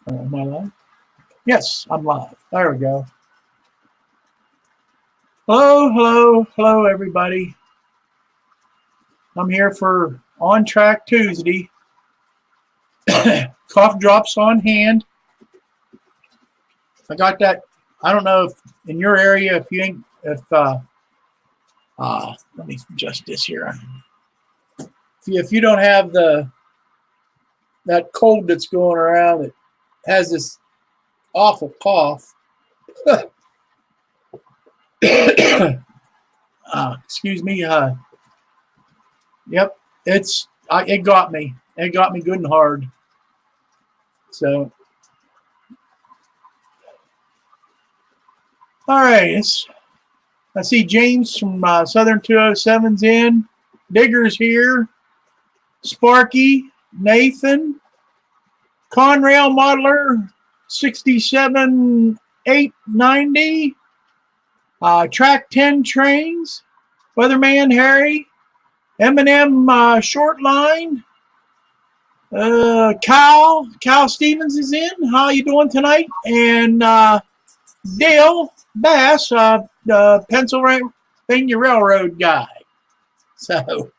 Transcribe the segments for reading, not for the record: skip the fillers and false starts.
Am I live? Yes, I'm live. There we go. Hello, everybody. I'm here for On Track Tuesday. Cough drops on hand. I got that. I don't know if in your area, if you ain't, let me adjust this here. If you don't have that cold that's going around that has this awful cough. Excuse me. Yep, it got me. It got me good and hard. So, all right. I see James from Southern 207's in. Digger's here. Sparky, Nathan, Conrail Modeler, 67890. Track 10 Trains. Weatherman Harry. M&M Short Line. Kyle Stevens is in. How you doing tonight? And Dale Bass, the Pennsylvania Railroad guy. So,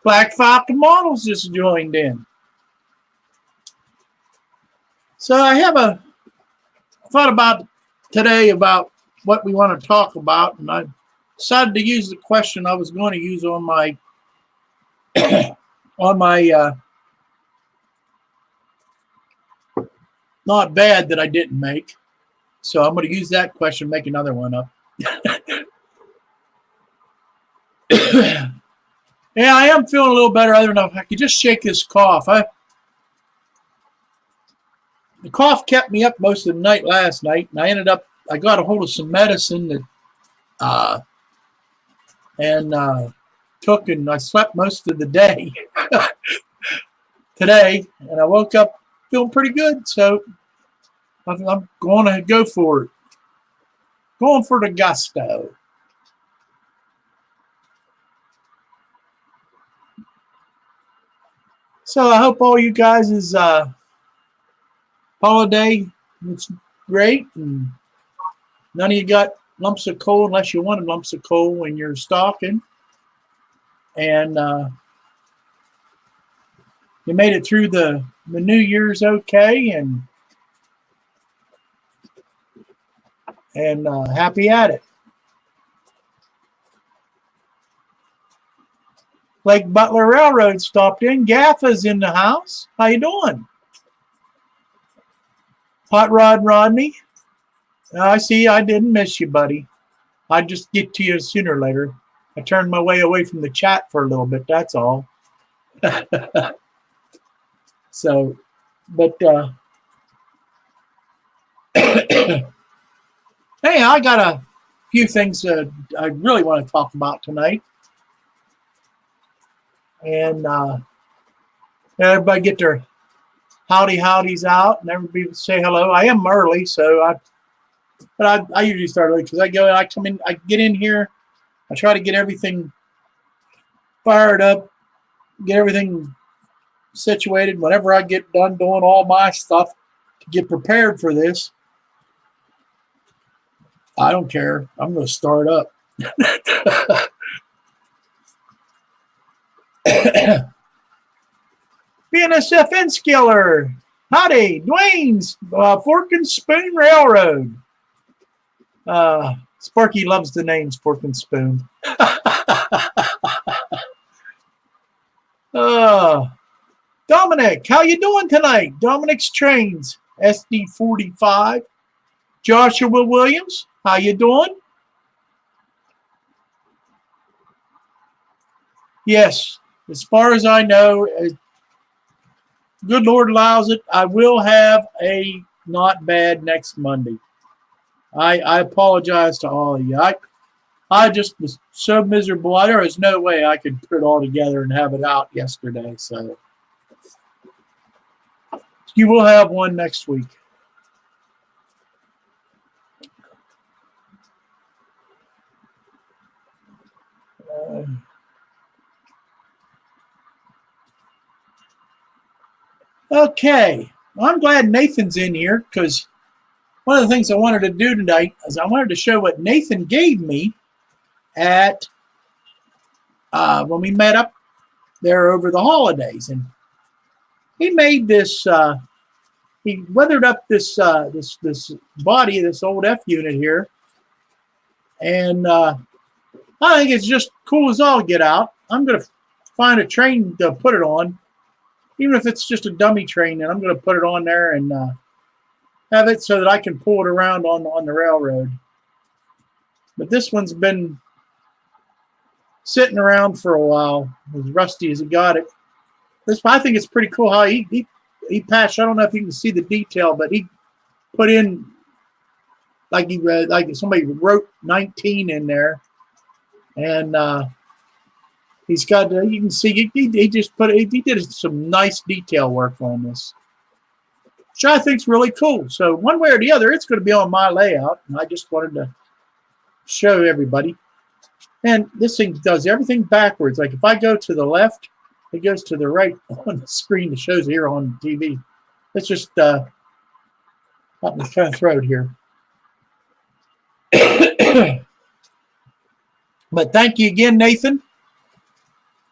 Black Falcon Models just joined in. So I have thought about today about what we want to talk about, and I decided to use the question I was going to use on my not bad that I didn't make. So I'm going to use that question, make another one up. Yeah, I am feeling a little better. Other than if I could just shake this cough. The cough kept me up most of the night last night, and I got a hold of some medicine that took, and I slept most of the day today, and I woke up feeling pretty good. So I'm going to go for it. Going for the gusto. So I hope all you guys' holiday was great, and none of you got lumps of coal unless you wanted lumps of coal when you're stalking. And you made it through the New Year's okay, and happy at it. Lake Butler Railroad stopped in. Gaffa's in the house. How you doing? Hot Rod Rodney. I see. I didn't miss you, buddy. I'd just get to you sooner or later. I turned my way away from the chat for a little bit. That's all. So, but hey, I got a few things I really want to talk about tonight. And everybody get their howdies out, and everybody say hello. I am early, so I usually start early because I come in, I get in here, I try to get everything fired up, get everything situated. Whenever I get done doing all my stuff to get prepared for this, I don't care. I'm going to start up. BNSFN Skiller. Howdy. Dwayne's Fork and Spoon Railroad. Sparky loves the names Fork and Spoon. Dominic, how you doing tonight? Dominic's Trains, SD45. Joshua Williams, how you doing? Yes, as far as I know, good Lord allows it, I will have a not bad next Monday. I apologize to all of you. I just was so miserable. There was no way I could put it all together and have it out yesterday. So you will have one next week. Okay. I'm glad Nathan's in here because one of the things I wanted to do tonight is I wanted to show what Nathan gave me at when we met up there over the holidays, and he made this. He weathered up this this body, this old F unit here, and I think it's just cool as all get out. I'm gonna find a train to put it on, even if it's just a dummy train, and I'm gonna put it on there and have it so that I can pull it around on the railroad. But this one's been sitting around for a while, as rusty as he got it. I think it's pretty cool how he patched. I don't know if you can see the detail, but he put in like somebody wrote 19 in there, and he's got. You can see he just he did some nice detail work on this, which I think's really cool. So one way or the other, it's going to be on my layout, and I just wanted to show everybody. And this thing does everything backwards. Like if I go to the left, it goes to the right on the screen. It shows here on TV. It's just got my kind of throat here. But thank you again, Nathan.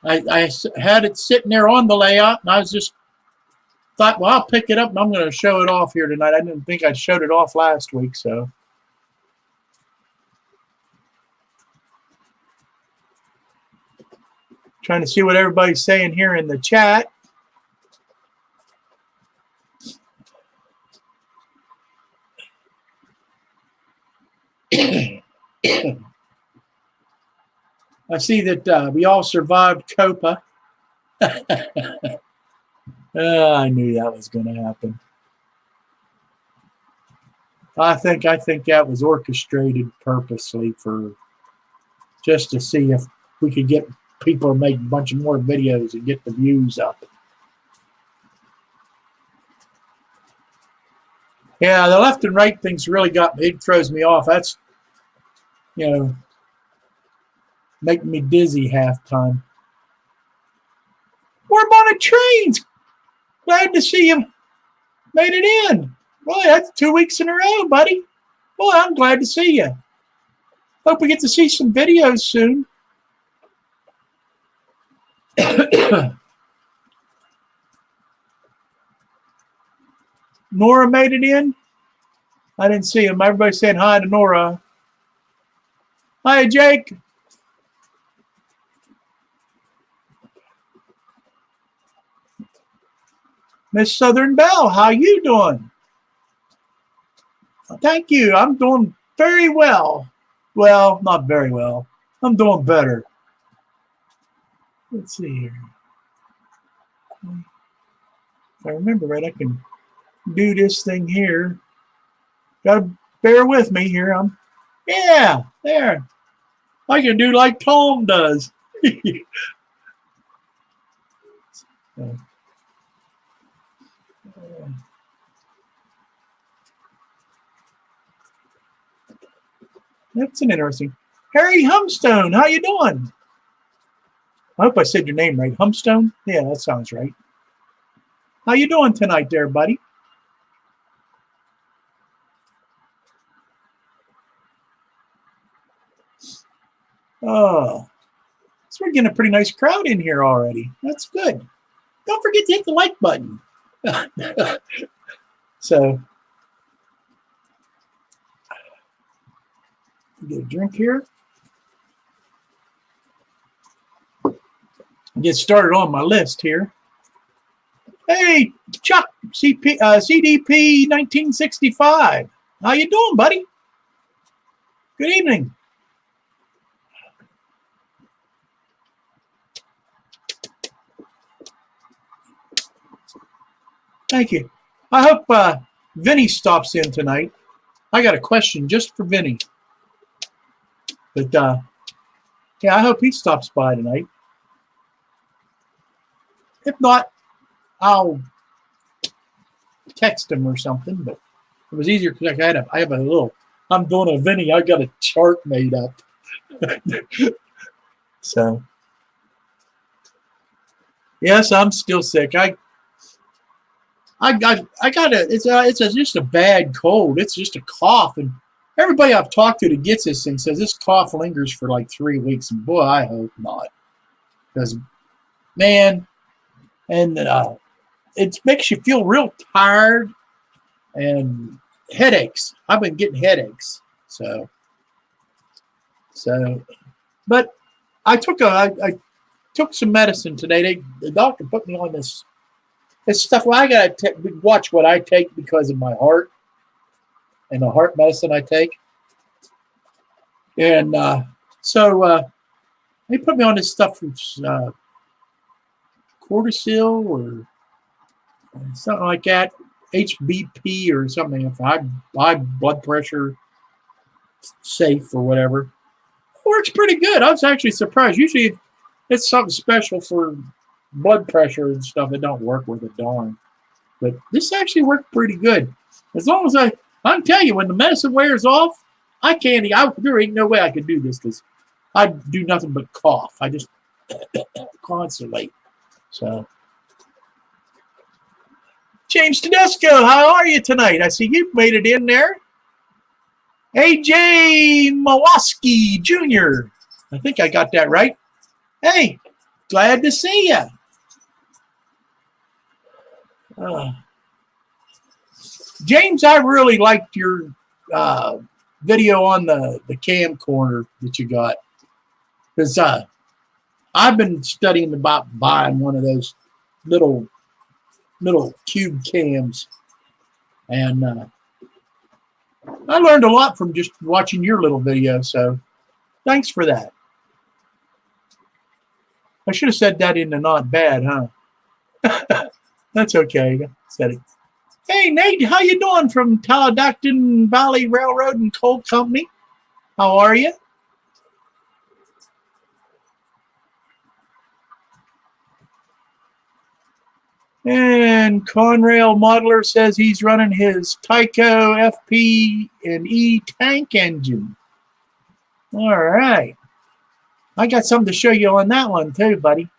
I had it sitting there on the layout, and I was just thought, well, I'll pick it up, and I'm going to show it off here tonight. I didn't think I showed it off last week, so. Trying to see what everybody's saying here in the chat. I see that we all survived COPA. I knew that was going to happen. I think that was orchestrated purposely for just to see if we could get people to make a bunch of more videos and get the views up. Yeah, the left and right things really got me. It throws me off. That's, you know, making me dizzy half time. We're on a train. Glad to see you made it in. Boy, that's 2 weeks in a row, buddy. Boy, I'm glad to see you. Hope we get to see some videos soon. Nora made it in. I didn't see him. Everybody's saying hi to Nora. Hi, Jake. Miss Southern Belle, how you doing? Thank you. I'm doing very well. Well, not very well. I'm doing better. Let's see here. If I remember right, I can do this thing here. Gotta bear with me here. Yeah, there. I can do like Tom does. That's an interesting. Harry Humstone, how you doing? I hope I said your name right. Humstone? Yeah, that sounds right. How you doing tonight there, buddy? Oh, so we're getting a pretty nice crowd in here already. That's good. Don't forget to hit the like button. So, get a drink here. Get started on my list here. Hey, Chuck, CDP 1965. How you doing, buddy? Good evening. Thank you. I hope Vinny stops in tonight. I got a question just for Vinny. But, yeah, I hope he stops by tonight. If not, I'll text him or something. But it was easier because I have a little, I'm doing a Vinny, I got a chart made up. So, yes, I'm still sick. I got a just a bad cold. It's just a cough, and everybody I've talked to that gets this thing says this cough lingers for like 3 weeks. And boy, I hope not, because man, and it makes you feel real tired and headaches. I've been getting headaches, so. But I I took some medicine today. The doctor put me on this stuff. Well, I gotta watch what I take because of my heart and the heart medicine I take. And they put me on this stuff from cortisol or something like that, HBP or something. If high blood pressure, safe or whatever. It works pretty good. I was actually surprised. Usually it's something special for blood pressure and stuff. It don't work with a darn. But this actually worked pretty good. As long as I can tell you, when the medicine wears off, there ain't no way I could do this because I do nothing but cough. I just constantly. So, James Tedesco, how are you tonight? I see you made it in there. AJ Mawaski Jr. I think I got that right. Hey, glad to see you. James, I really liked your video on the camcorder that you got. Because I've been studying about buying one of those little cube cams. And I learned a lot from just watching your little video. So thanks for that. I should have said that in the not bad, huh? That's okay. I said it. Hey, Nate, how you doing from Taladacton Valley Railroad and Coal Company? How are you? And Conrail Modeler says he's running his Tyco FP and E tank engine. All right. I got something to show you on that one too, buddy.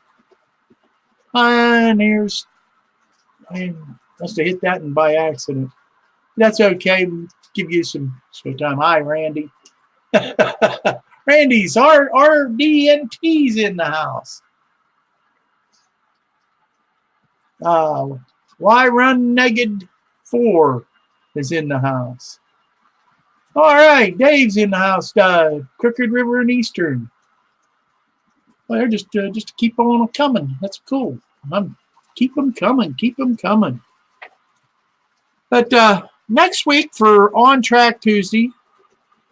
And I must have hit that by accident. That's okay. Give you some time. Hi, Randy. Randy's RDNT's in the house. Why Run Neged 4 is in the house. All right, Dave's in the house. Crooked River and Eastern. Well, they're just to keep on coming. That's cool. Keep them coming. Keep them coming. But next week for On Track Tuesday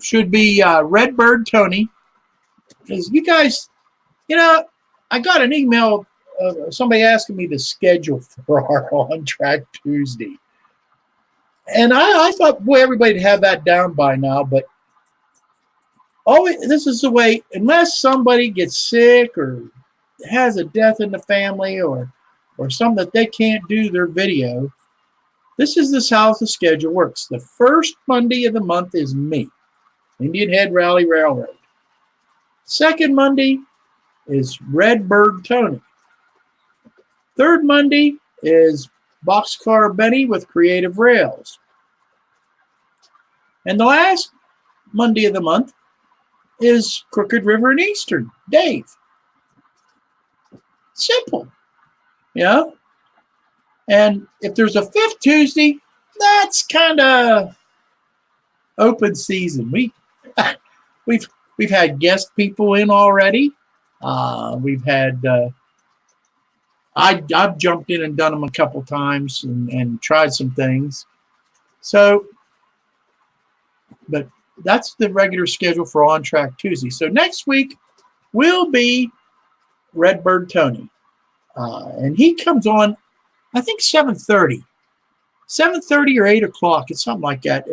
should be Redbird Tony. Because you guys, I got an email. Somebody asking me the schedule for our On Track Tuesday. And I thought, boy, everybody'd have that down by now. But this is the way, unless somebody gets sick or has a death in the family or something that they can't do their video, this is how the schedule works. The first Monday of the month is me, Indian Head Rally Railroad. Second Monday is Redbird Tony. Third Monday is Boxcar Benny with Creative Rails. And the last Monday of the month is Crooked River and Eastern, Dave. Simple. And if there's a fifth Tuesday, that's kind of open season. We've had guest people in already. We've had I've jumped in and done them a couple times and tried some things. So, but that's the regular schedule for On Track Tuesday. So next week will be Redbird Tony. And he comes on, I think 7:30. 7:30 or 8 o'clock. It's something like that.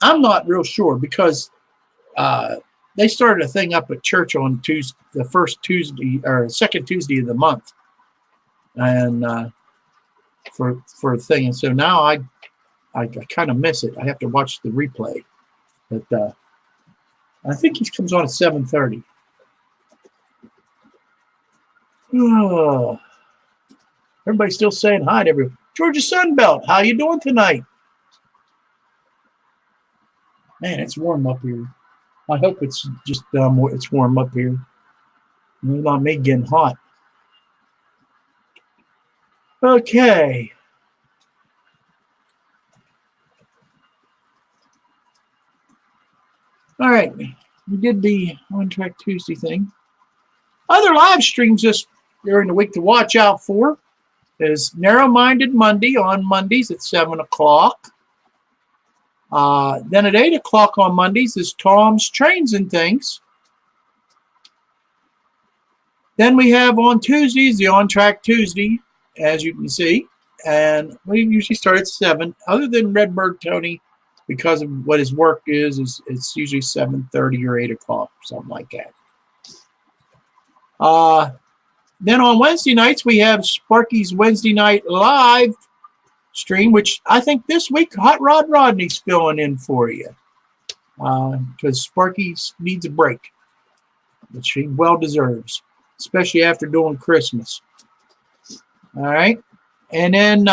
I'm not real sure because they started a thing up at church on Tuesday, the first Tuesday or second Tuesday of the month, and for a thing. And so now I kind of miss it. I have to watch the replay, but I think he comes on at 7:30. Oh, Everybody's still saying hi to everyone. Georgia Sunbelt, how you doing tonight? Man, it's warm up here. I hope it's just it's warm up here. Not me getting hot. Okay. All right. We did the On Track Tuesday thing. Other live streams just during the week to watch out for is Narrow Minded Monday on Mondays at 7 o'clock. Then at 8 o'clock on Mondays is Tom's Trains and Things. Then we have on Tuesdays the On Track Tuesday, as you can see. And we usually start at 7. Other than Redbird Tony, because of what his work is it's usually 7:30 or 8 o'clock, something like that. Then on Wednesday nights, we have Sparky's Wednesday Night Live stream, which I think this week Hot Rod Rodney's filling in for you because Sparky needs a break, which he well deserves, especially after doing Christmas. All right. And then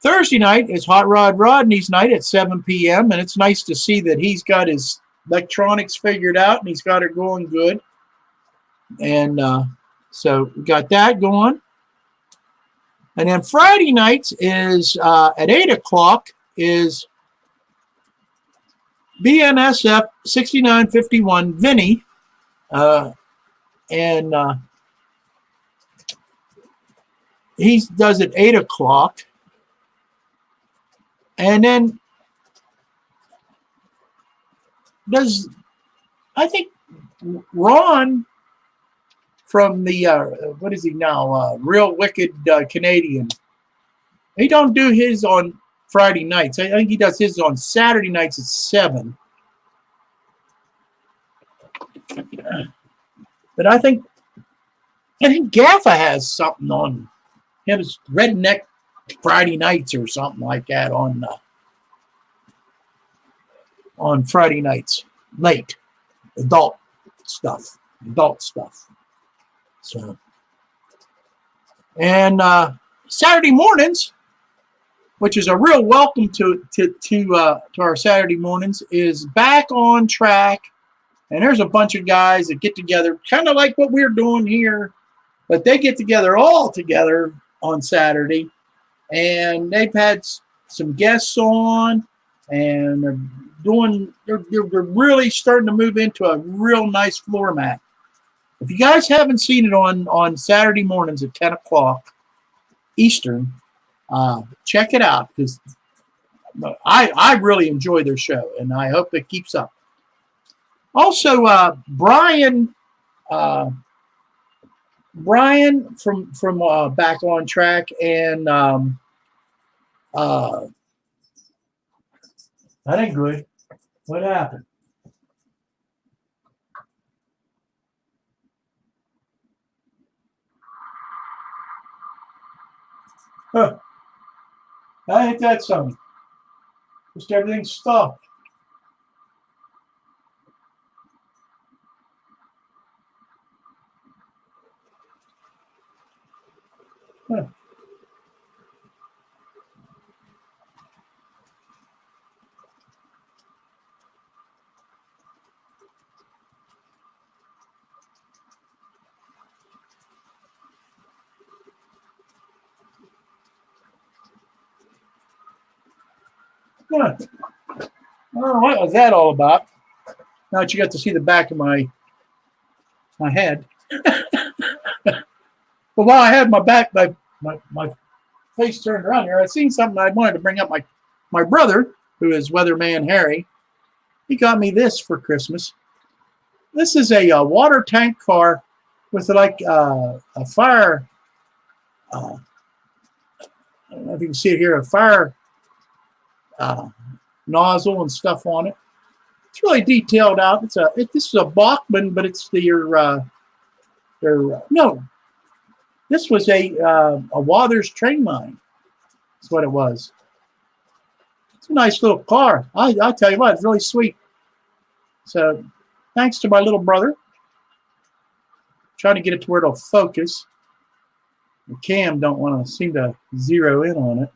Thursday night is Hot Rod Rodney's night at 7 p.m., and it's nice to see that he's got his electronics figured out and he's got it going good. And so we got that going. And then Friday nights is at 8 o'clock is BNSF 6951 Vinny. And he does it 8 o'clock. And then I think Ron from the, what is he now? Real Wicked Canadian. He don't do his on Friday nights. I think he does his on Saturday nights at 7. But I think Gaffa has something on his Redneck Friday nights or something like that on Friday nights, late, adult stuff. So, and Saturday mornings, which is a real welcome to our Saturday mornings, is Back on Track, and there's a bunch of guys that get together, kind of like what we're doing here, but they get together all together on Saturday, and they've had some guests on, and they're really starting to move into a real nice floor mat. If you guys haven't seen it on Saturday mornings at 10 o'clock Eastern, check it out because I really enjoy their show, and I hope it keeps up. Also, Brian from Back on Track, and that ain't good. What happened? Huh. Ain't that something? Just everything stopped. Huh. Huh. I don't know what was that all about. Now that you got to see the back of my head. But while I had my back, my face turned around here, I seen something I wanted to bring up. My brother, who is Weatherman Harry, he got me this for Christmas. This is a water tank car with like a fire. I don't know if you can see it here, a fire nozzle and stuff on it. It's really detailed out. This is a Bachmann, but it's no. This was a Waters train mine. That's what it was. It's a nice little car. I tell you what, it's really sweet. So, thanks to my little brother. Trying to get it to where it'll focus. The cam don't want to seem to zero in on it.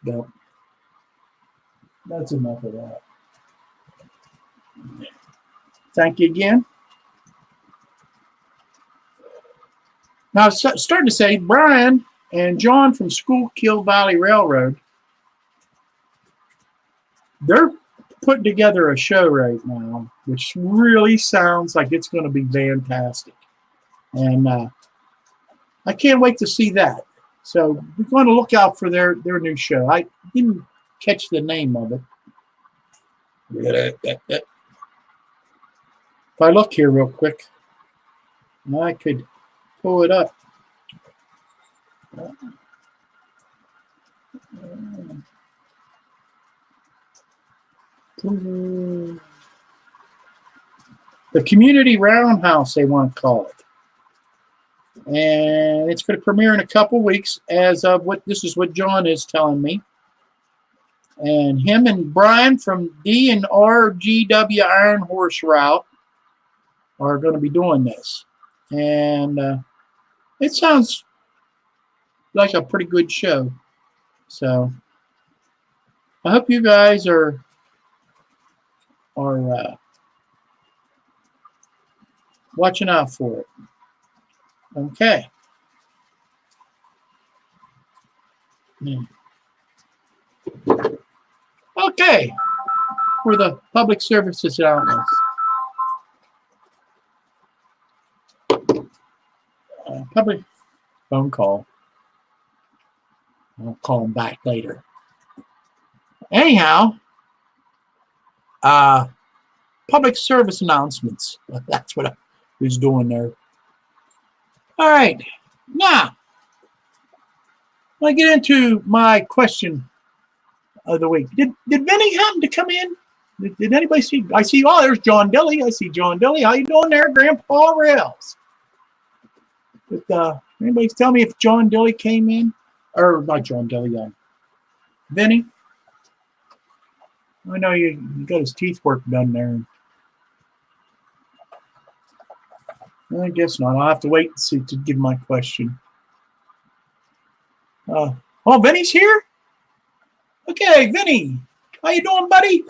But that's enough of that. Thank you again. Now, I was starting to say, Brian and John from Schuylkill Valley Railroad, they're putting together a show right now, which really sounds like it's going to be fantastic. And I can't wait to see that. So we're going to look out for their new show. I didn't catch the name of it. If I look here real quick, I could pull it up. The Community Roundhouse, they want to call it. And it's going to premiere in a couple weeks as of this is what John is telling me. And him and Brian from D&R GW Iron Horse Route are going to be doing this. And it sounds like a pretty good show. So I hope you guys are watching out for it. Okay. Okay. For the public services announcements. Public phone call. I'll call him back later. Anyhow, public service announcements. That's what I was doing there. All right. Now, I get into my question of the week. Did Vinny happen to come in? Did anybody see? I see. Oh, there's John Dilly. I see John Dilly. How you doing there, Grandpa Rails? But anybody tell me if John Dilly came in, or not John Dilly? Vinny. I know you got his teeth work done there. I guess not. I'll have to wait and see to give my question. Oh, Vinny's here? Okay, Vinny. How you doing, buddy?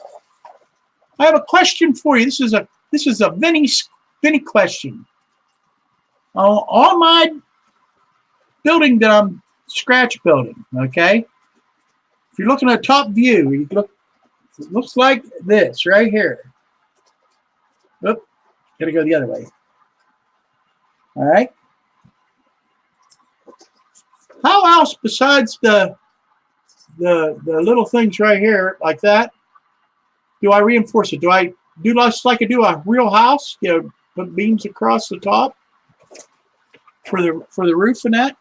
I have a question for you. This is a Vinny question. On my building that I'm scratch building, okay? If you're looking at top view, it looks like this right here. Oop, gotta go the other way. All right. How else besides the little things right here like that do I reinforce it? Do I do just like I do a real house? Put beams across the top for the roof and that.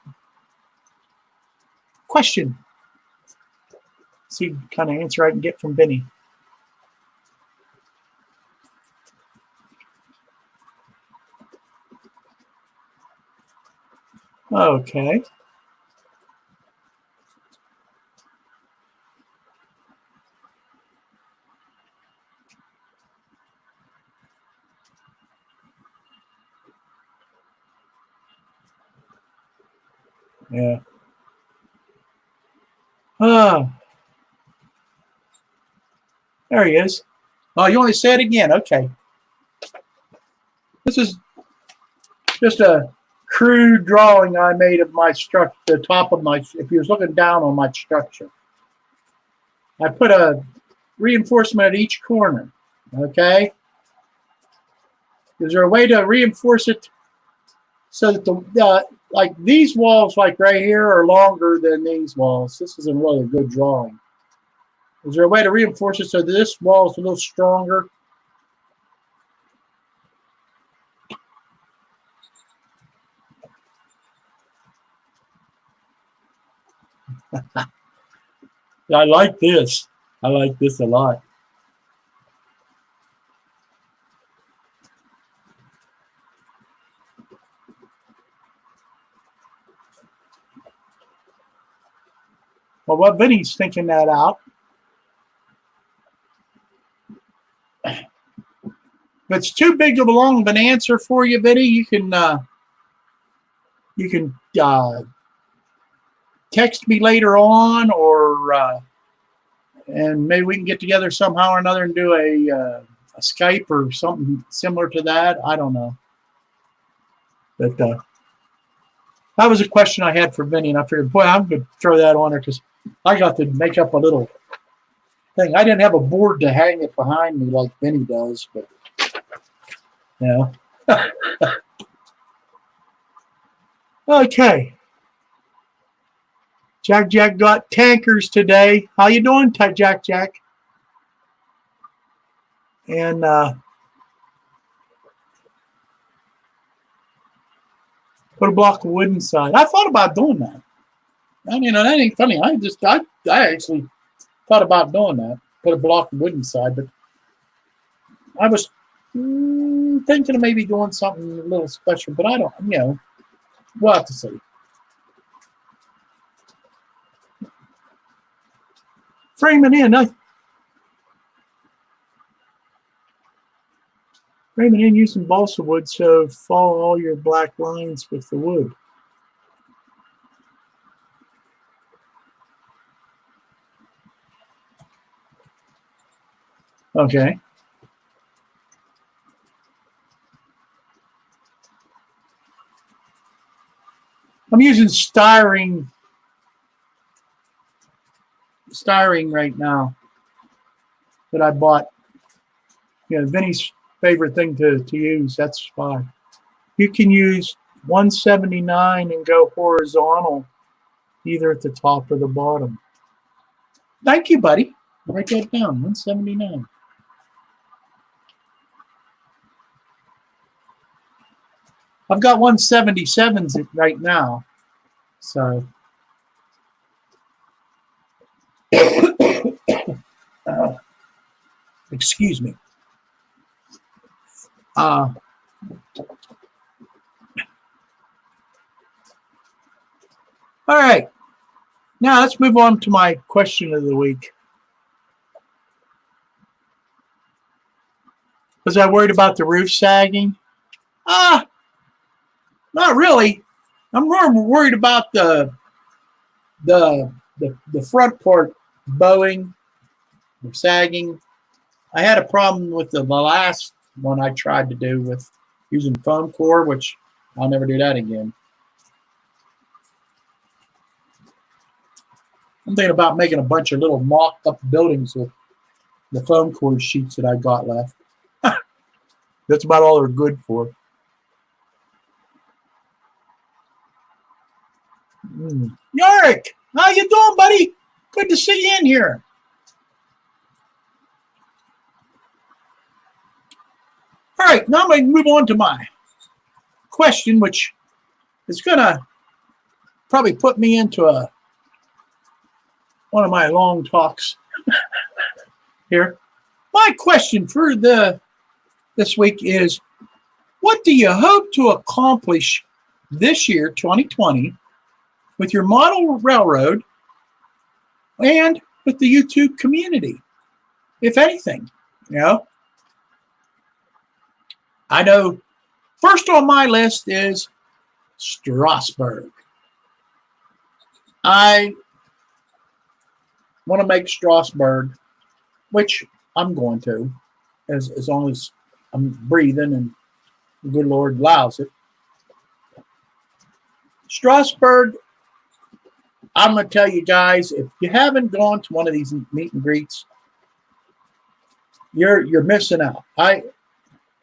Question. See what kind of answer I can get from Benny. Okay. Yeah. There he is. Oh, you want to say it again? Okay. This is just a crude drawing I made of my structure, the top of my, if you was looking down on my structure. I put a reinforcement at each corner, okay? Is there a way to reinforce it so that like these walls, like right here, are longer than these walls? This is a really good drawing. Is there a way to reinforce it so that this wall is a little stronger? I like this. I like this a lot. Well, what Vinny's thinking that out. If it's too big of a long of an answer for you, Vinny, you can you can text me later on, or and maybe we can get together somehow or another and do a Skype or something similar to that. I don't know. But that was a question I had for Vinny, and I figured, boy, I'm going to throw that on her because I got to make up a little thing. I didn't have a board to hang it behind me like Vinny does, but yeah. Okay. Jack got tankers today. How you doing, Jack? And put a block of wood inside. I thought about doing that. I mean, that ain't funny. I actually thought about doing that. Put a block of wood inside, but I was thinking of maybe doing something a little special, but I don't, we'll have to see. Frame it in. Frame it in using balsa wood, so follow all your black lines with the wood. Okay. I'm using styrene right now that I bought. Vinny's favorite thing to use. That's fine. You can use 179 and go horizontal, either at the top or the bottom. Thank you, buddy. Write that down. 179. I've got 177s right now, so. Excuse me. All right. Now let's move on to my question of the week. Was I worried about the roof sagging? Not really. I'm more worried about the front part bowing or sagging. I had a problem with the last one I tried to do with using foam core, which I'll never do that again. I'm thinking about making a bunch of little mocked up buildings with the foam core sheets that I got left. That's about all they're good for. Yorick, how you doing, buddy? Good to see you in here. All right, now I'm going to move on to my question, which is going to probably put me into one of my long talks here. My question for this week is, what do you hope to accomplish this year, 2020, with your model railroad and with the YouTube community, if anything? I know first on my list is Strasbourg. I want to make Strasbourg, which I'm going to, as long as I'm breathing and the good Lord allows it. Strasbourg, I'm going to tell you guys, if you haven't gone to one of these meet and greets, you're missing out.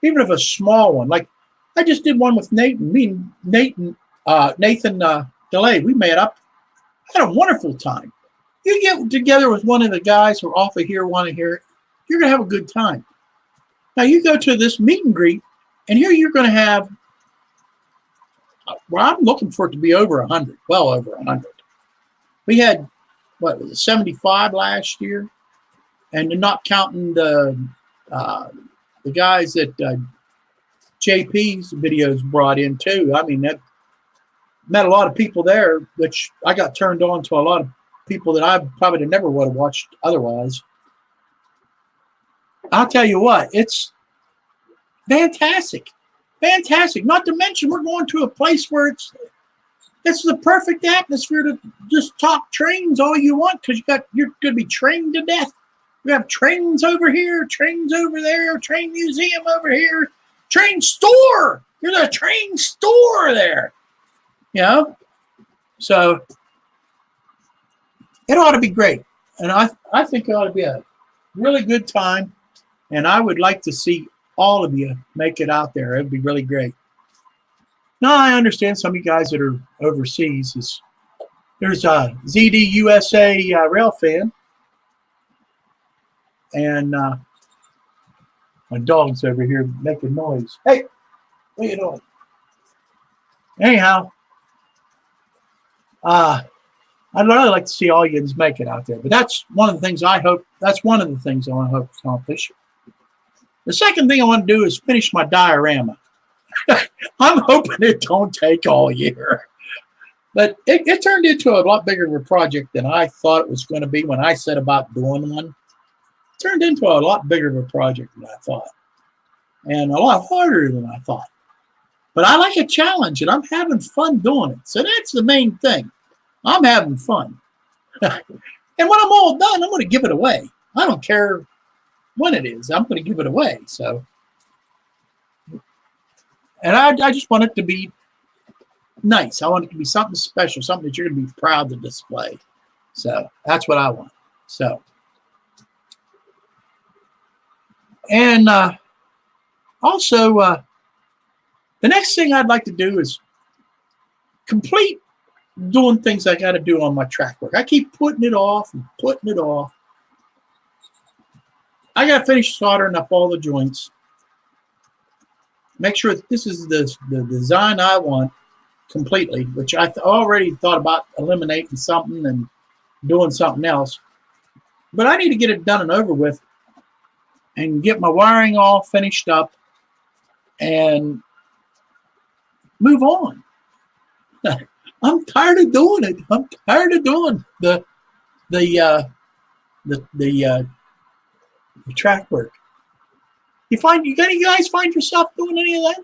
Even if a small one, like I just did one with Nathan DeLay. We met up, had a wonderful time. You get together with one of the guys who are off of here, one of here, you're going to have a good time. Now you go to this meet and greet, and here you're going to have, well, I'm looking for it to be over 100, well over 100. We had, 75 last year, and not counting the guys that JP's videos brought in too. I mean, that met a lot of people there, which I got turned on to a lot of people that I probably never would have watched otherwise. I'll tell you what, it's fantastic. Fantastic. Not to mention, we're going to a place where It's the perfect atmosphere to just talk trains all you want because you're going to be trained to death. We have trains over here, trains over there, train museum over here, train store. There's a train store there. You know? So it ought to be great. And I think it ought to be a really good time. And I would like to see all of you make it out there. It would be really great. Now, I understand some of you guys that are overseas. There's a ZD USA rail fan. And my dog's over here making noise. Hey, what are you doing? Anyhow, I'd really like to see all you make it out there. But that's one of the things I hope. That's one of the things I want to hope to accomplish. The second thing I want to do is finish my diorama. I'm hoping it don't take all year. But it turned into a lot bigger of a project than I thought it was going to be when I set about doing one. It turned into a lot bigger of a project than I thought. And a lot harder than I thought. But I like a challenge, and I'm having fun doing it. So that's the main thing. I'm having fun. And when I'm all done, I'm going to give it away. I don't care when it is. I'm going to give it away. So, and I just want it to be nice. I want it to be something special, something that you're going to be proud to display. So that's what I want. So, and also, the next thing I'd like to do is complete doing things I got to do on my track work. I keep putting it off and putting it off. I got to finish soldering up all the joints. Make sure that this is the design I want completely, which I already thought about eliminating something and doing something else. But I need to get it done and over with and get my wiring all finished up and move on. I'm tired of doing it. I'm tired of doing the track work. You guys find yourself doing any of that?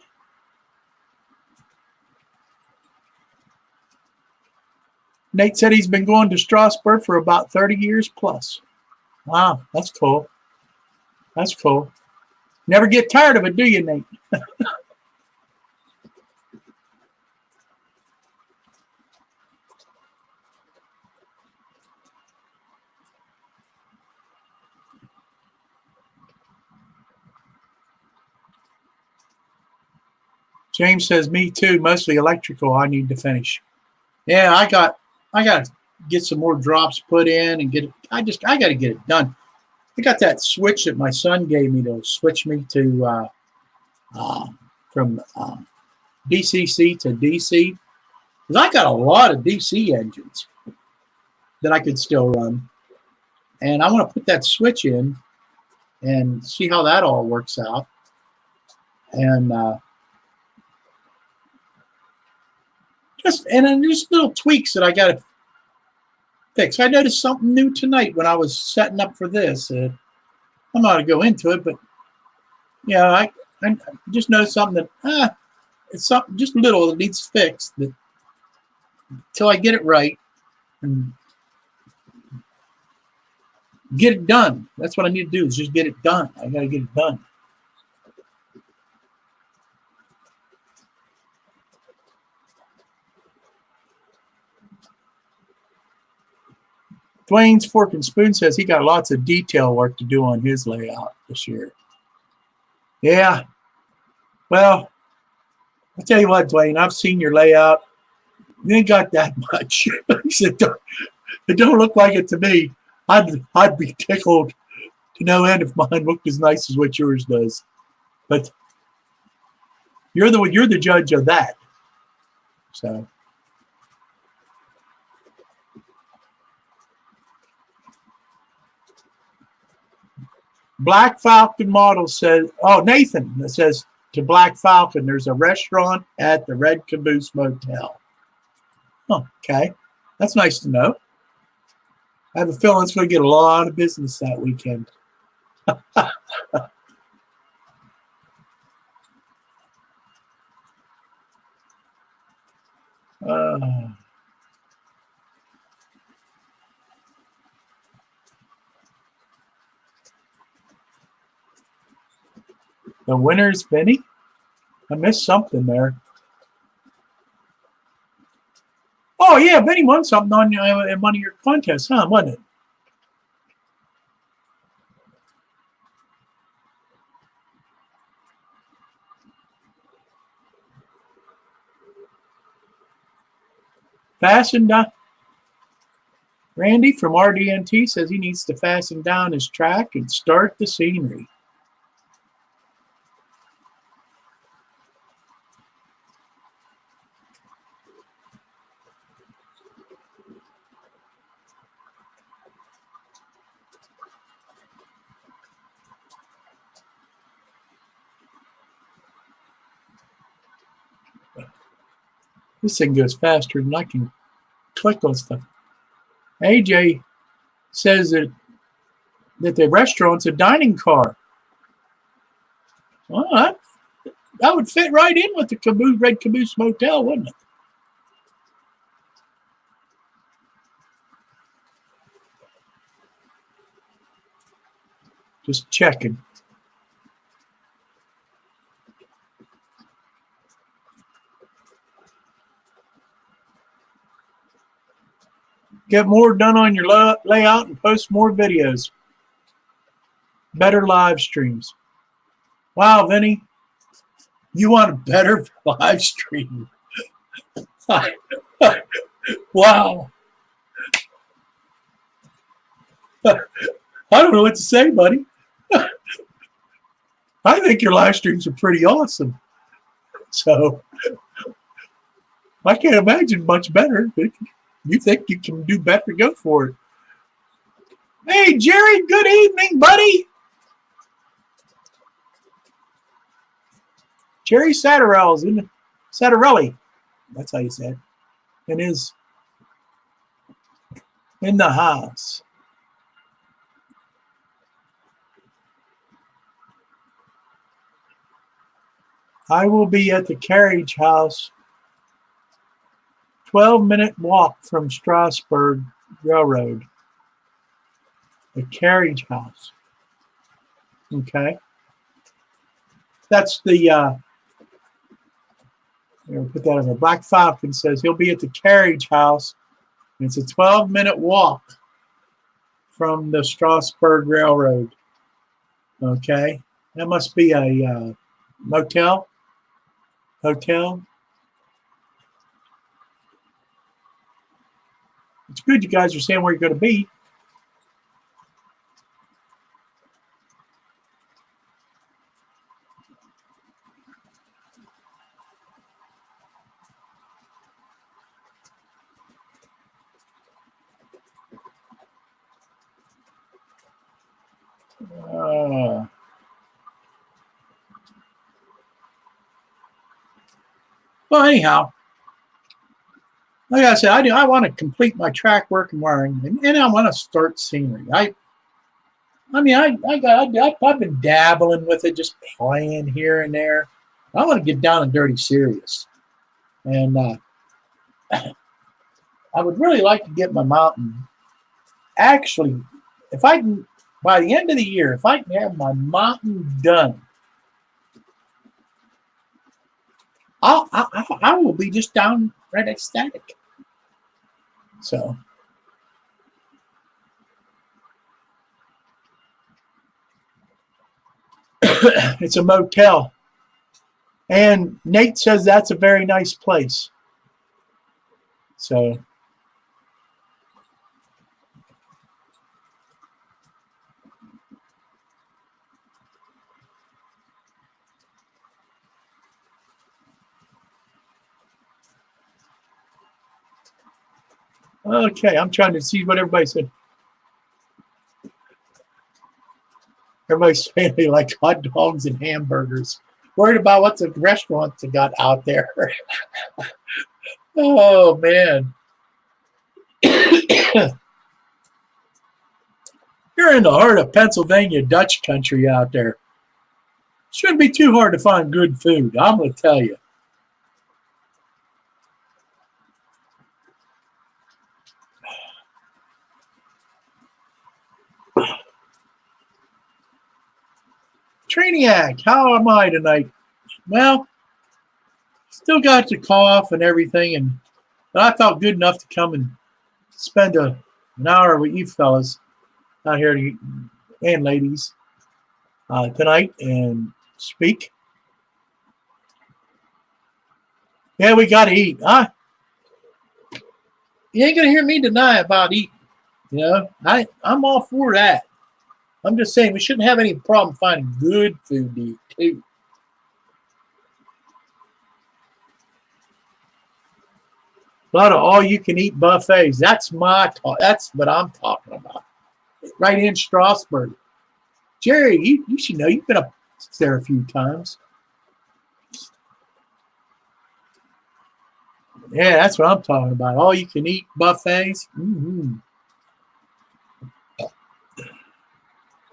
Nate said he's been going to Strasbourg for about 30 years plus. Wow, that's cool. That's cool. Never get tired of it, do you, Nate? James says, me too, mostly electrical I need to finish. Yeah, I got to get some more drops put in and get it. I got to get it done. I got that switch that my son gave me to switch me to from DCC to DC. Because I got a lot of DC engines that I could still run. And I want to put that switch in and see how that all works out. And then there's little tweaks that I got to fix. I noticed something new tonight when I was setting up for this. I'm not going to go into it, but yeah, I just noticed something that it's something just little that needs fixed. That until I get it right and get it done. That's what I need to do is just get it done. I got to get it done. Dwayne's Fork and Spoon says he got lots of detail work to do on his layout this year. Yeah. Well, I'll tell you what, Dwayne, I've seen your layout. You ain't got that much. He said, it don't look like it to me. I'd be tickled to no end if mine looked as nice as what yours does. But you're the judge of that. So Black Falcon Model says, oh, Nathan says to Black Falcon, there's a restaurant at the Red Caboose Motel. Oh, okay. That's nice to know. I have a feeling it's going to get a lot of business that weekend. The winner's Vinny? I missed something there. Oh, yeah, Vinny won something on in one of your contests, huh? Wasn't it? Fasten down. Randy from RDNT says he needs to fasten down his track and start the scenery. This thing goes faster than I can click on stuff. AJ says that the restaurant's a dining car. Well, that would fit right in with the Red Caboose Motel, wouldn't it? Just checking. Get more done on your layout and post more videos. Better live streams. Wow, Vinny, you want a better live stream. Wow. I don't know what to say, buddy. I think your live streams are pretty awesome. So I can't imagine much better. You think you can do better, go for it. Hey, Jerry, good evening, buddy. Jerry Satterelli, that's how you say it, and is in the house. I will be at the carriage house, 12-minute walk from Strasburg Railroad. The carriage house. Okay. That's the, put that in there. Black Falcon says he'll be at the carriage house. It's a 12-minute walk from the Strasburg Railroad. Okay. That must be a motel. Hotel. It's good you guys are saying where you're going to be. Well, anyhow, like I said, I want to complete my track work and wiring, and I want to start scenery. I've been dabbling with it, just playing here and there. I want to get down and dirty serious, and I would really like to get my mountain. Actually, if I can, by the end of the year, if I can have my mountain done, I will be just downright ecstatic. So. It's a motel. And Nate says that's a very nice place. So. Okay, I'm trying to see what everybody said. Everybody's saying they like hot dogs and hamburgers. Worried about what the restaurants have got out there. Oh, man. You're in the heart of Pennsylvania Dutch country out there. Shouldn't be too hard to find good food, I'm going to tell you. Traniac, how am I tonight? Well, still got the cough and everything, but I felt good enough to come and spend an hour with you fellas out here and ladies tonight and speak. Yeah, we got to eat. You ain't going to hear me deny about eating. You know, I'm all for that. I'm just saying we shouldn't have any problem finding good food to eat, too. A lot of all-you-can-eat buffets. That's what I'm talking about. Right in Strasbourg. Jerry, you should know. You've been up there a few times. Yeah, that's what I'm talking about. All-you-can-eat buffets. Mm-hmm.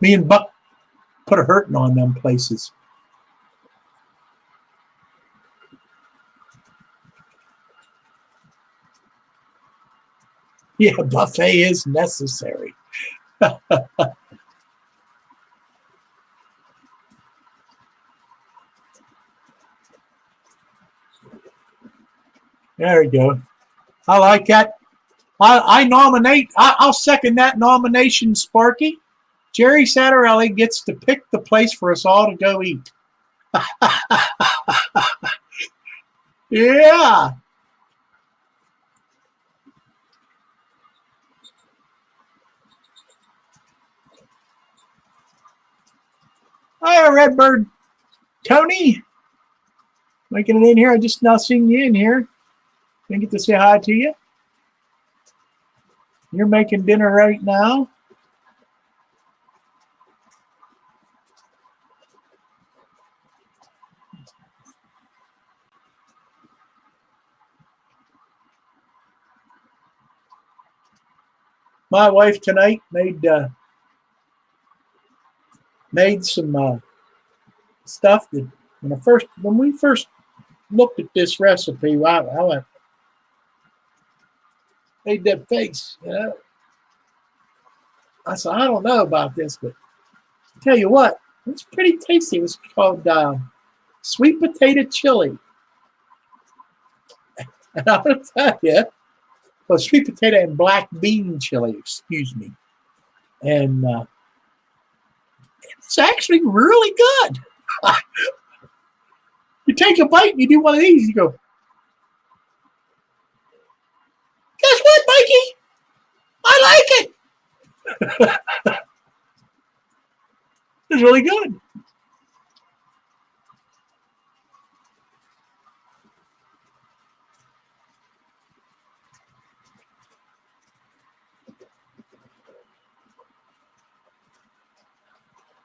Me and Buck put a hurting on them places. Yeah, buffet is necessary. There we go. I like that. I nominate. I'll second that nomination, Sparky. Jerry Satterelli gets to pick the place for us all to go eat. Yeah. Hi, Redbird. Tony. Making it in here. I just now seen you in here. Can I get to say hi to you? You're making dinner right now. My wife tonight made some stuff that when we first looked at this recipe, I went, made that face. You know? I said, I don't know about this, but I'll tell you what, it's pretty tasty. It was called sweet potato chili. And I'm going to tell you, well, sweet potato and black bean chili, excuse me. And it's actually really good. You take a bite and you do one of these, you go, guess what, Mikey? I like it. It's really good.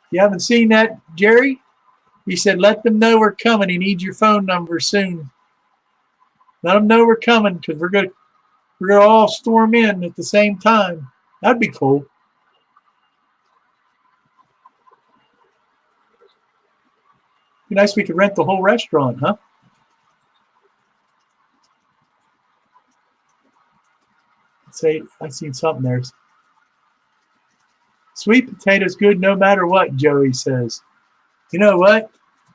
You haven't seen that, Jerry? He said, let them know we're coming. He needs your phone number soon. Let them know we're coming because we're going to all storm in at the same time. That'd be cool. Be nice if we could rent the whole restaurant, huh? Let's say I seen something there. Sweet potato's good no matter what, Joey says. You know what?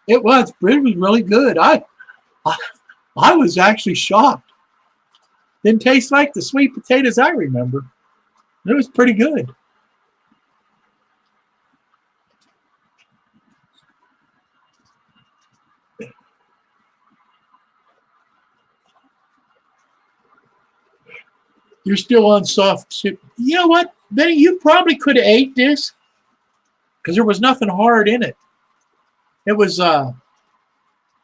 It was really good. I was actually shocked. Didn't taste like the sweet potatoes I remember. It was pretty good. You're still on soft soup. You know what, Benny? You probably could have ate this because there was nothing hard in it. It was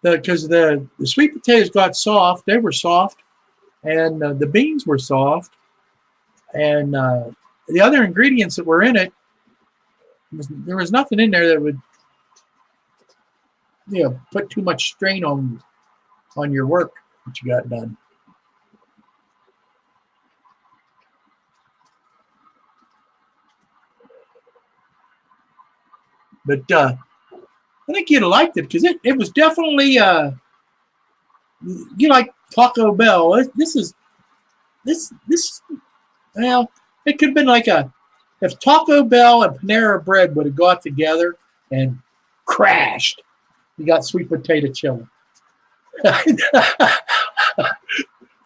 because the sweet potatoes got soft. They were soft, and the beans were soft, and the other ingredients that were in it, there was nothing in there that would, put too much strain on your work that you got done. But I think you'd have liked it because it was definitely you like Taco Bell. This well, it could have been like if Taco Bell and Panera Bread would have got together and crashed. You got sweet potato chili.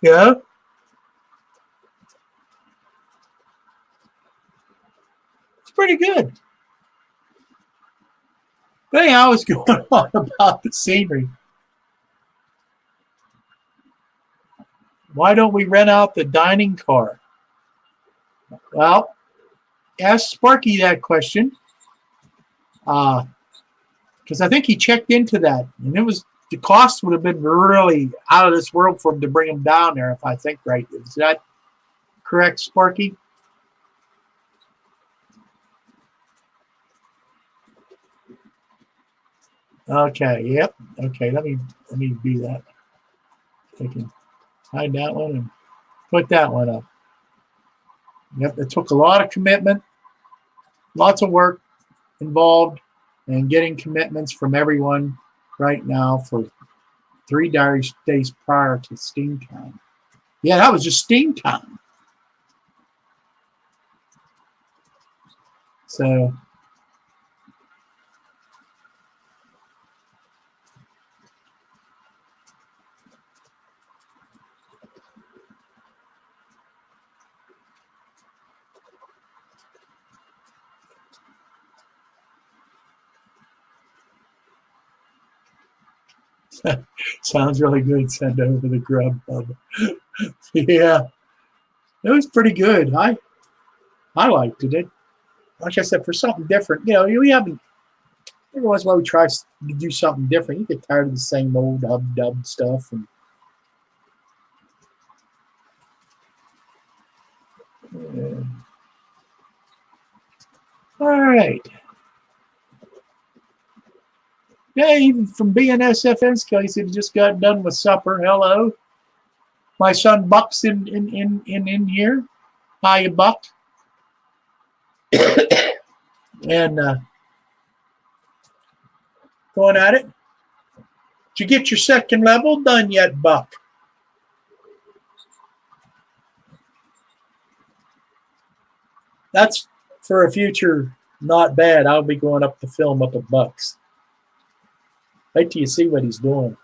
Yeah. It's pretty good. But anyhow, I was going on about the scenery. Why don't we rent out the dining car? Well, ask Sparky that question. Because I think he checked into that. And the cost would have been really out of this world for him to bring him down there, if I think right. Is that correct, Sparky? Okay, yep. Okay, let me do that. I can hide that one and put that one up. Yep, it took a lot of commitment, lots of work involved, and getting commitments from everyone right now for 3 days prior to Steamtown. Yeah, that was just Steamtown. So sounds really good. Send over the grub. Yeah, it was pretty good. I liked it. Like I said, for something different. We haven't. Every once in a while we try to do something different. You get tired of the same old dub stuff. And all right. Yeah, even from BNSFN's case, he just got done with supper. Hello. My son Buck's in here. Hiya, Buck. And going at it. Did you get your second level done yet, Buck? That's for a future not bad. I'll be going up to film up at Buck's. Wait till you see what he's doing.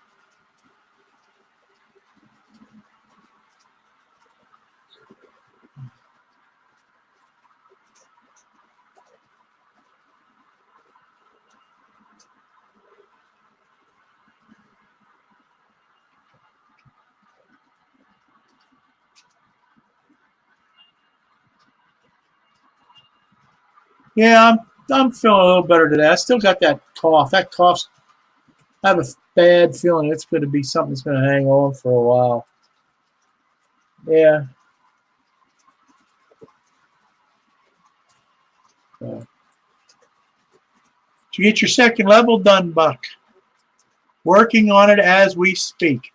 Yeah, I'm feeling a little better today. I still got that cough. That cough's, I have a bad feeling it's going to be something that's going to hang on for a while. Yeah. Did you get your second level done, Buck? Working on it as we speak.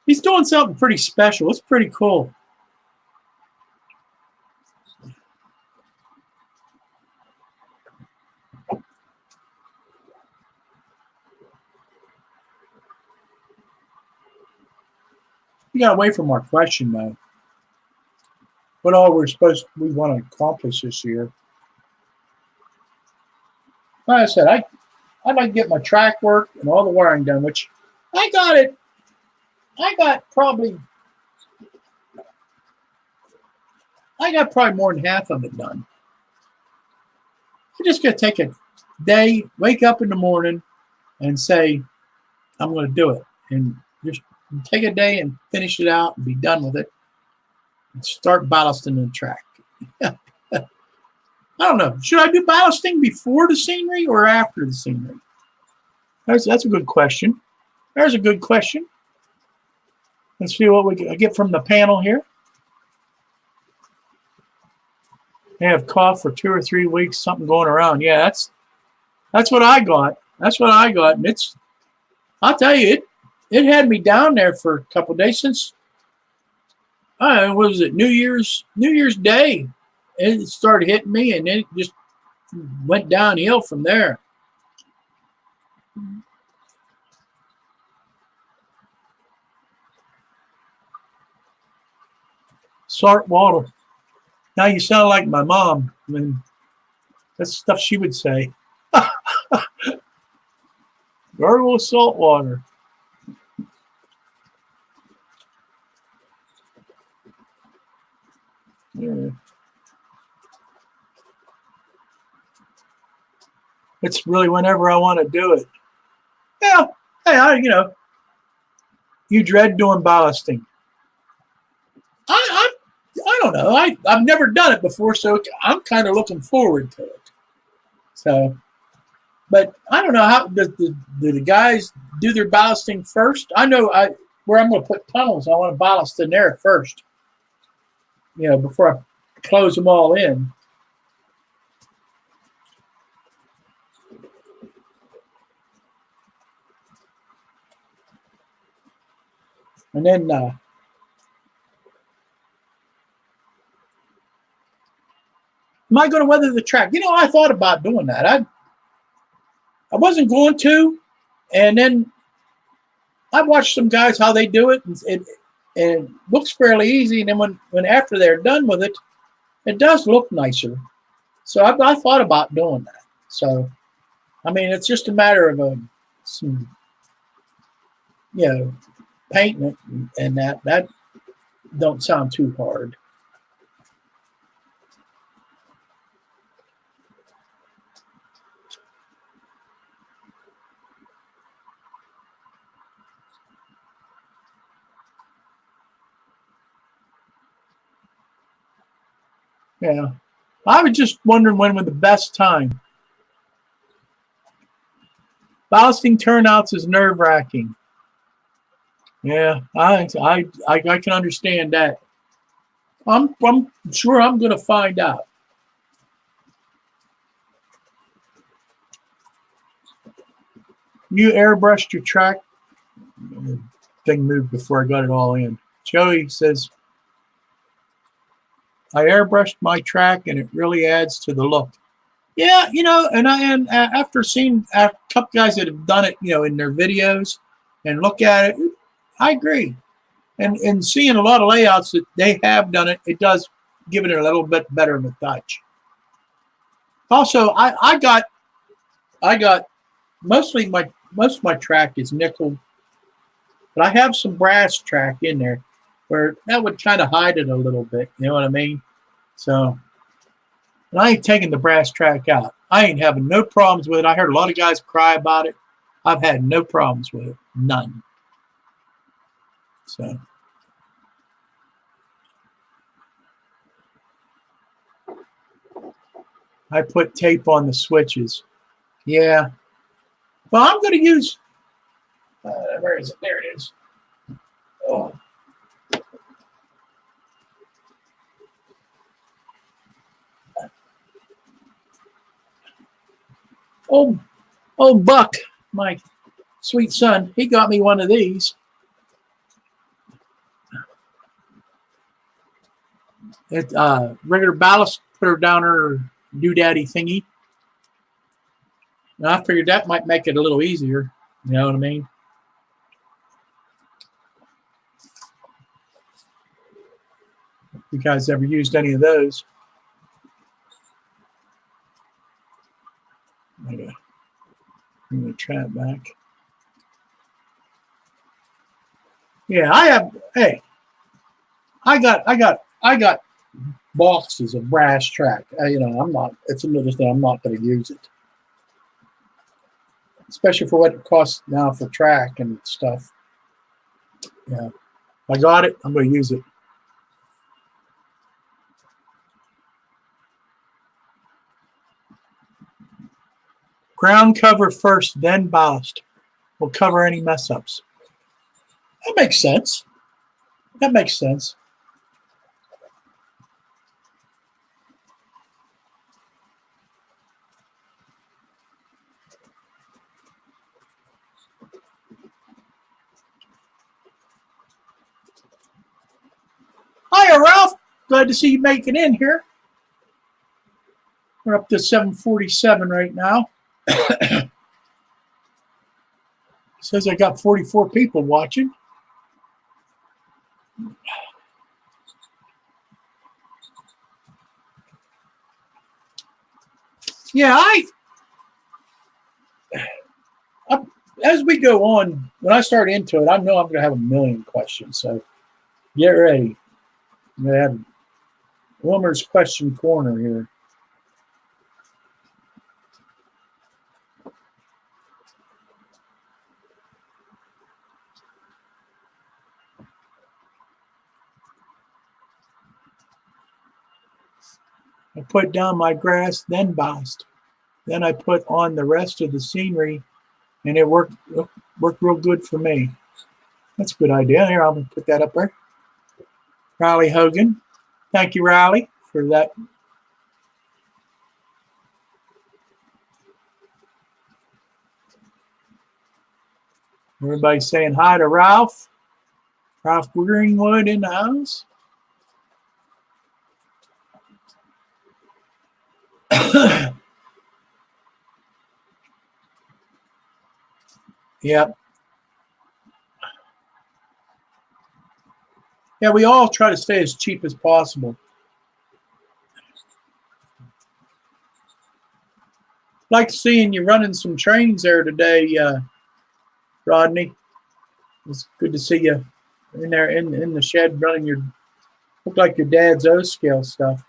He's doing something pretty special. It's pretty cool. We got away from our question, though. What all we want to accomplish this year. Like I said, I'd like to get my track work and all the wiring done, which I got it. I got probably more than half of it done. I just got to take a day, wake up in the morning, and say, I'm going to do it. And just take a day and finish it out and be done with it. And start ballasting the track. I don't know. Should I do ballasting before the scenery or after the scenery? That's a good question. There's a good question. Let's see what we get from the panel here. They have cough for 2 or 3 weeks, something going around. Yeah, that's what I got. That's what I got. And I'll tell you, it had me down there for a couple of days since, what was it, New Year's Day. It started hitting me, and then it just went downhill from there. Salt water. Now you sound like my mom. I mean, That's stuff she would say. Gargle with salt water. Yeah. It's really whenever I want to do it. Yeah. Hey, you dread doing ballasting. I don't know. I've never done it before, so I'm kind of looking forward to it. So, but I don't know how do the guys do their ballasting first. I know where I'm going to put tunnels. I want to ballast in there first. Before I close them all in. And then am I going to weather the track? I thought about doing that. I wasn't going to, and then I watched some guys how they do it, and it looks fairly easy. And then when after they're done with it, it does look nicer. So I thought about doing that. So, I mean, it's just a matter of some, painting it, and that don't sound too hard. Yeah. I was just wondering when was the best time. Ballasting turnouts is nerve-wracking. Yeah, I can understand that. I'm sure I'm going to find out. You airbrushed your track. Thing moved before I got it all in. Joey says, I airbrushed my track and it really adds to the look. Yeah, and after seeing a couple guys that have done it, in their videos and look at it, I agree. And seeing a lot of layouts that they have done it, it does give it a little bit better of a touch. Also, I got most of my track is nickel, but I have some brass track in there where that would kind of hide it a little bit. You know what I mean? So, and I ain't taking the brass track out. I ain't having no problems with it. I heard a lot of guys cry about it. I've had no problems with it. None. So. I put tape on the switches. Yeah. Well, I'm going to use, where is it? There it is. Oh. Old Buck, my sweet son, he got me one of these. It regular ballast, put her down her doodaddy thingy. And I figured that might make it a little easier. You know what I mean? If you guys ever used any of those? Okay. Bring the trap back. Yeah, I have. Hey, I got boxes of brass track. I'm not. It's another thing. I'm not going to use it, especially for what it costs now for track and stuff. Yeah, if I got it, I'm going to use it. Ground cover first, then ballast. Will cover any mess ups. That makes sense. That makes sense. Hiya, Ralph. Glad to see you making in here. We're up to 747 right now. Says I got 44 people watching. Yeah, as we go on, when I start into it, I know I'm going to have a million questions. So get ready. I'm going to have Wilmer's question corner here. I put down my grass, then bast. Then I put on the rest of the scenery, and it worked real good for me. That's a good idea. Here, I'm going to put that up there. Riley Hogan. Thank you, Riley, for that. Everybody saying hi to Ralph. Ralph Greenwood in the house. Yep. Yeah, we all try to stay as cheap as possible. Like seeing you running some trains there today, Rodney. It's good to see you in there in the shed running your, look like your dad's O-scale stuff.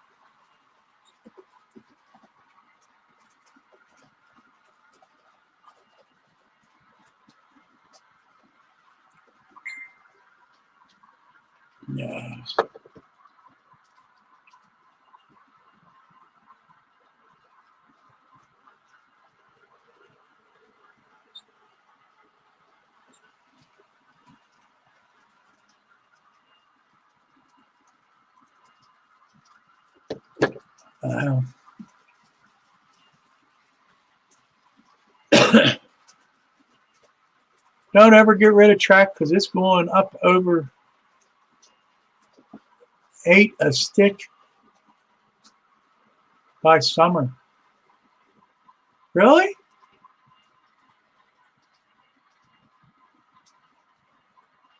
Yeah. Don't ever get rid of track because it's going up over 8 a stick by summer. Really?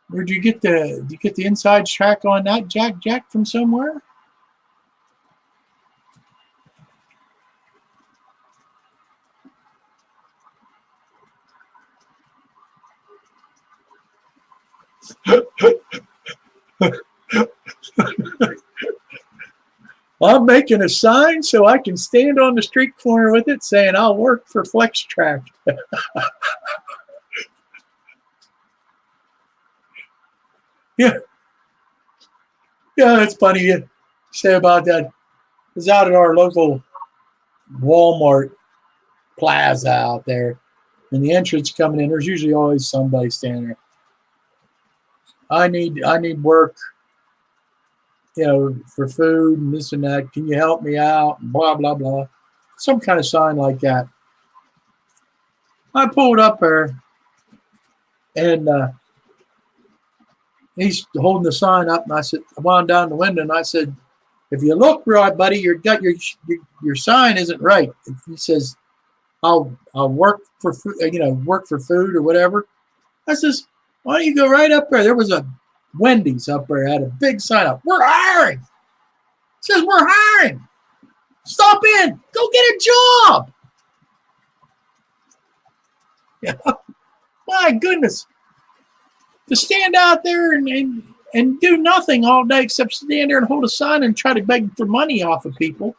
Where'd you get the inside track on that, Jack from somewhere? I'm making a sign so I can stand on the street corner with it saying I'll work for Flex Track. Yeah. Yeah, that's funny you say about that. I was out at our local Walmart plaza out there. And the entrance coming in, there's usually always somebody standing there. I need work, for food and this and that. Can you help me out? And blah blah blah. Some kind of sign like that. I pulled up there, and he's holding the sign up, and I said, I wound down the window, and I said, if you look right, buddy, your sign isn't right. He says, I'll work for work for food or whatever. I says, why don't you go right up there? There was a Wendy's up there, had a big sign up. We're hiring. It says we're hiring. Stop in. Go get a job. Yeah. My goodness. To stand out there and do nothing all day except stand there and hold a sign and try to beg for money off of people.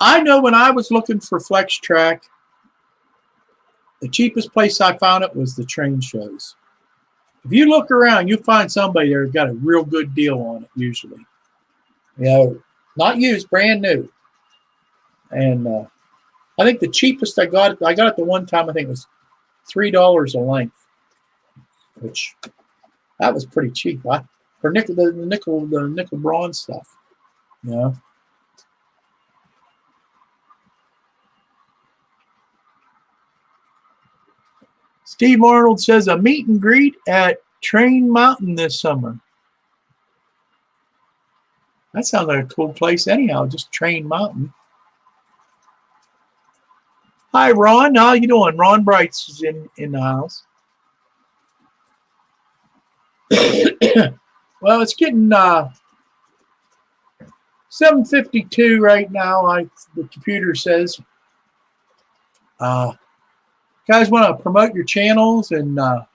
I know when I was looking for Flex Track, the cheapest place I found it was the train shows. If you look around, you find somebody there who's got a real good deal on it usually. Not used, brand new. And I think the cheapest I got it the one time, I think it was $3 a length, which that was pretty cheap. For the nickel bronze stuff. Steve Arnold says a meet and greet at Train Mountain this summer. That sounds like a cool place anyhow, just Train Mountain. Hi, Ron. How you doing? Ron Brights is in the house. Well, it's getting 7:52 right now. The computer says. Guys want to promote your channels and all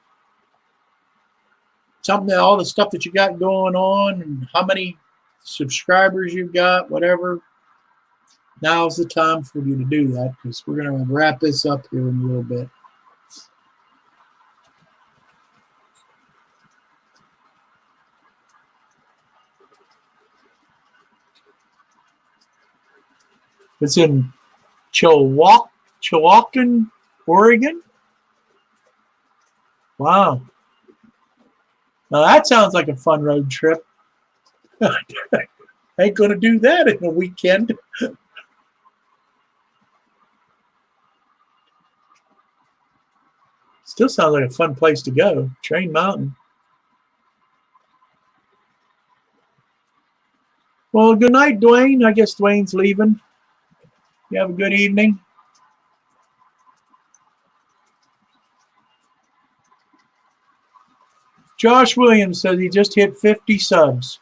the stuff that you got going on and how many subscribers you've got, whatever. Now's the time for you to do that because we're going to wrap this up here in a little bit. It's in Chilwaukee, Oregon. Wow. Now that sounds like a fun road trip. Ain't going to do that in a weekend. Still sounds like a fun place to go. Train Mountain. Well, good night, Dwayne. I guess Dwayne's leaving. You have a good evening. Josh Williams says he just hit 50 subs.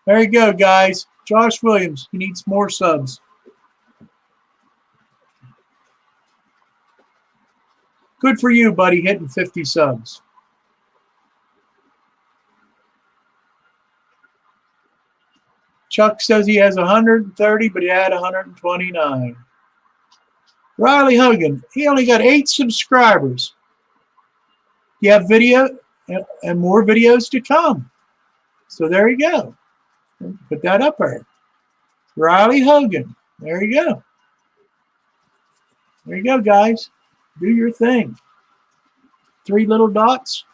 There you go, guys. Josh Williams, he needs more subs. Good for you, buddy, hitting 50 subs. Chuck says he has 130, but he had 129. Riley Hogan, he only got 8 subscribers. You have video and more videos to come. So there you go. Put that up there. Riley Hogan. There you go. There you go, guys. Do your thing. 3 little dots.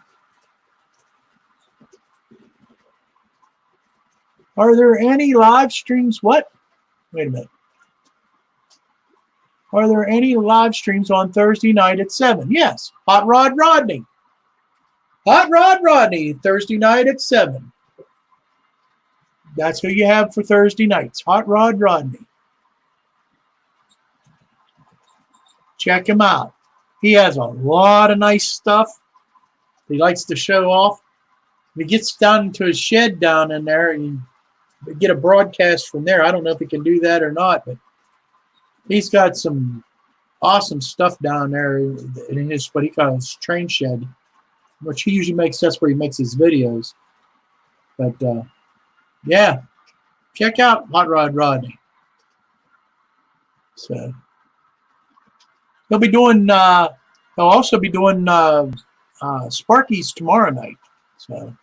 Are there any live streams? What? Wait a minute. Are there any live streams on Thursday night at 7? Yes. Hot Rod Rodney. Hot Rod Rodney, Thursday night at 7. That's who you have for Thursday nights. Hot Rod Rodney. Check him out. He has a lot of nice stuff. He likes to show off. If he gets down into his shed down in there and get a broadcast from there, I don't know if he can do that or not, but he's got some awesome stuff down there in his what he calls train shed, which he usually makes. That's where he makes his videos. But yeah, check out Hot Rod Rodney. So he'll be doing. He'll also be doing Sparky's tomorrow night. So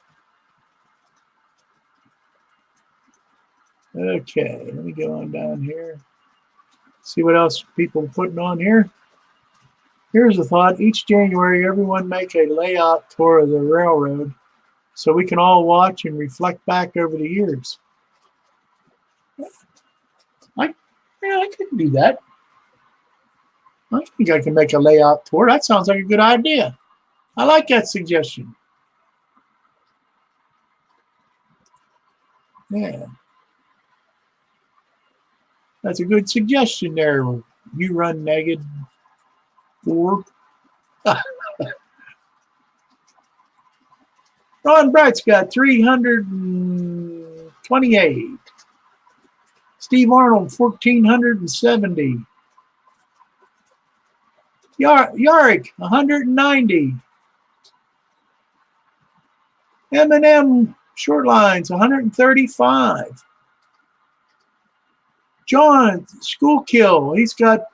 okay, let me go on down here. See what else people are putting on here. Here's a thought. Each January, everyone make a layout tour of the railroad so we can all watch and reflect back over the years. I can do that. I think I can make a layout tour. That sounds like a good idea. I like that suggestion. Yeah. That's a good suggestion there. You run naked 4. Ron Bright's got 328. Steve Arnold, 1,470. Yarick, 190. M&M Short Lines, 135. John Schoolkill, he's got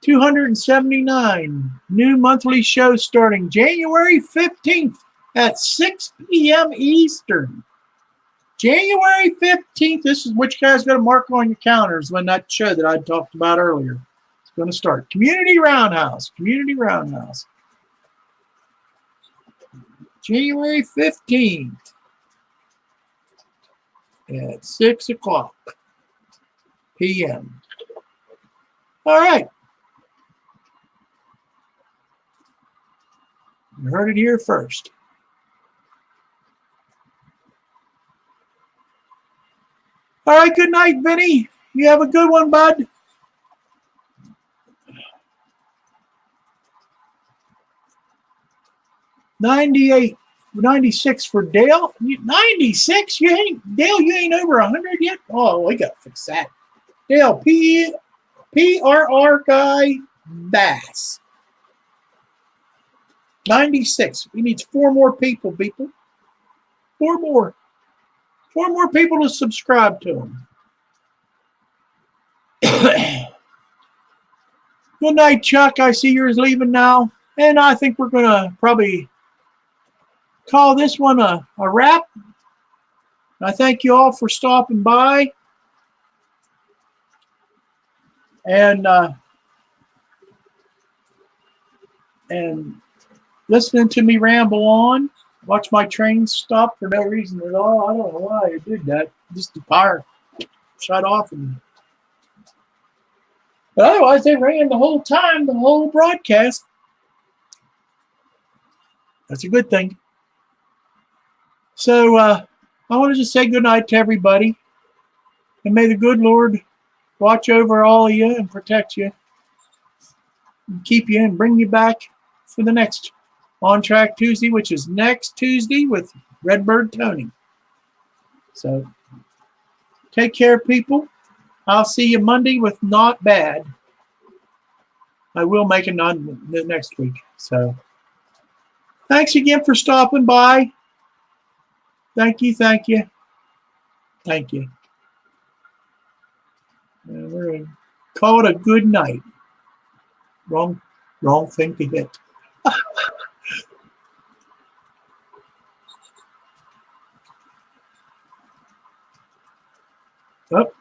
279. New monthly show starting January 15th at 6 p.m. Eastern. January 15th. This is what you guys got to mark on your calendars when that show that I talked about earlier is going to start. Community Roundhouse. Community Roundhouse. January 15th at 6 o'clock p.m. All right. You heard it here first. All right, good night, Vinny. You have a good one, bud. 98, 96 for Dale. 96? You ain't Dale. You ain't over 100 yet. Oh, we gotta fix that. Dale, PRR guy Bass. 96. We need 4 more people. 4 more. 4 more people to subscribe to him. Good night, Chuck. I see yours leaving now. And I think we're going to probably call this one a wrap. I thank you all for stopping by and listening to me ramble on. Watch my train stop for no reason at all. I don't know why I did that. Just the power shut off. But otherwise, they ran the whole time, the whole broadcast. That's a good thing. So I want to just say good night to everybody. And may the good Lord watch over all of you and protect you. And keep you and bring you back for the next On Track Tuesday, which is next Tuesday with Redbird Tony. So take care, people. I'll see you Monday with Not Bad. I will make it on next week. So thanks again for stopping by. Thank you, thank you, thank you. And we're going to call it a good night. Wrong thing to hit. Oh.